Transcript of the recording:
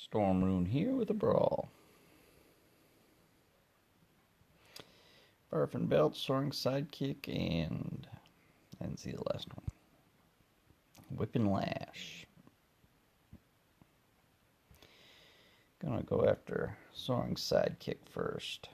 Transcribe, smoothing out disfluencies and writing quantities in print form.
Storm Rune here with a brawl. Barfin Belt, Soaring Sidekick, and I didn't see the last one. Whip and Lash. Gonna go after Soaring Sidekick first.